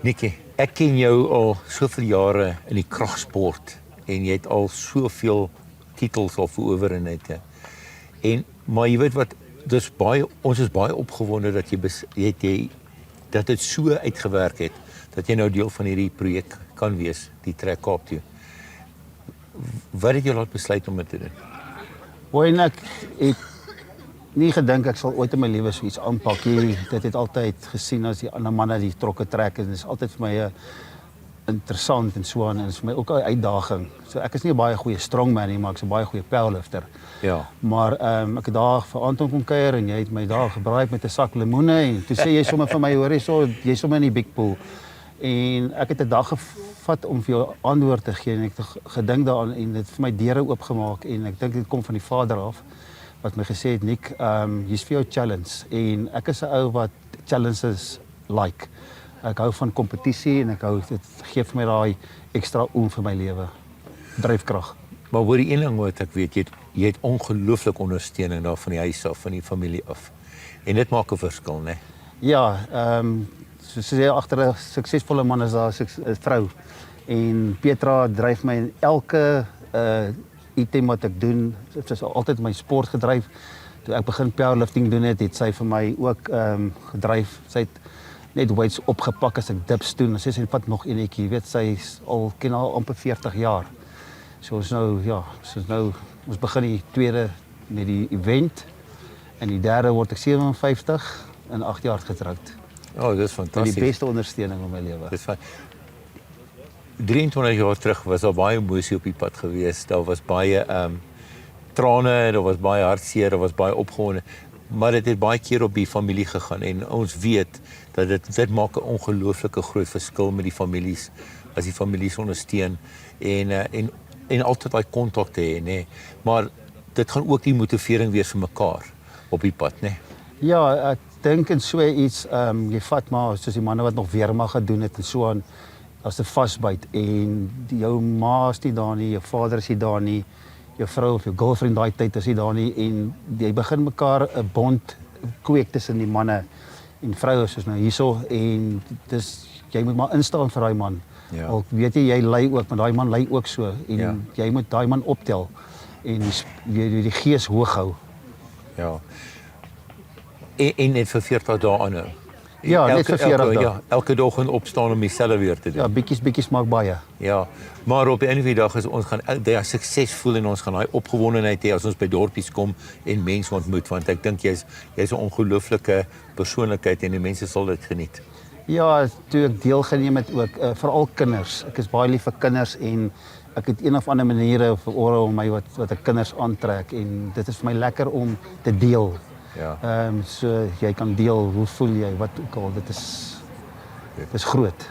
Nikkie, ek ken jou al soveel jare in die kragsport en jy het al soveel titels al verower in dit. Maar jy weet wat, ons is baie opgewonde dat dat dit so uitgewerk het dat jy nou deel van hierdie projek kan wees, die Trek Kaap toe. Wat het jy laat besluit om dit te doen? En ek het nie gedink ek sal ooit in my lewe so iets aanpak nie. Dit het altyd gesien as die ander manne die trokke trek en dit is altyd vir my interessant en so aan en dit is vir my ook 'n uitdaging. So ek is nie 'n baie goeie strongman nie, maar ek's 'n baie goeie powerlifter. Ja. Maar ek het daar vir Anton kom kuier en jy het my daar gebraai met 'n sak lemoene en toe sê jy sommer vir my, hoor jy sommer in die big pool. En ek het 'n dag gevat om vir jou antwoord te gee en ek het gedink daaraan en dit vir my deure oopgemaak en ek dink dit kom van die Vader af wat my gesê het, Nick, hier's vir jou challenge en ek is 'n ou wat challenges like. Ek hou van kompetisie en dit gee vir my daai ekstra oom vir my lewe. Dryfkrag. Maar hoor die een ding wat ek weet, jy het ongelooflik ondersteuning daar van die huis af, van die familie af. En dit maak 'n verskil, né? Ja, soos jy agter 'n suksesvolle man is daar 'n vrou. En Petra dryf my in elke item wat ek doen. Dit is altyd my sport gedryf. Toe ek begin powerlifting doen het sy vir my ook gedryf. Sy het net weights opgepak as ek dips doen. Sy sê vat nog enetjie, jy weet sy is ken al amper 40 jaar. So ons begin die tweede met die event en die derde word ek 57 en 8 jaar getroud. Dis fantasties. En die beste ondersteuning in my lewe. Dis 23 jaar terug was daar baie emosie op die pad gewees. Daar was baie trane, daar was baie hartseer, daar was baie opgewonde. Maar dit het baie keer op die familie gegaan en ons weet dat dit maak 'n ongelooflike groot verskil met die families as die families ondersteun en altyd daai kontak te hê, nê. Maar dit gaan ook die motivering wees vir mekaar op die pad, nê. Ja, ek dink in so iets jy vat maar soos die manne wat nog weermag gedoen het en so aan as 'n vasbyt en jou ma is nie daar nie, jou vader is nie daar nie, jou vrou of jou girlfriend daai tyd is nie daar nie en jy begin mekaar 'n bond kweek tussen die manne en vroue soos nou hierso en jy moet maar instaan vir daai man. Ja. Al weet jy ly ook, maar daai man ly ook so en Ja. jy moet daai man optel en die gees hoog hou. Ja. En net vir 40 dae aanhou. Ja, net vir 40 dae. Ja, elke dag gaan opstaan om dieselfde weer te doen. Ja, bietjies maak baie. Ja, maar op 'n einde van die dag is ons gaan daai suksesvol en ons gaan daai opgewondenheid hê as ons by dorpies kom en mense ontmoet want ek dink jy's 'n ongelooflike persoonlikheid en die mense sal dit geniet. Ja, toe ek deelgeneem het ook veral kinders. Ek is baie lief vir kinders en ek het een of ander maniere vir ore om my wat ek kinders aantrek en dit is vir my lekker om te deel. Ja. So jy kan deel, hoe voel jy, wat ook al, dit is groot.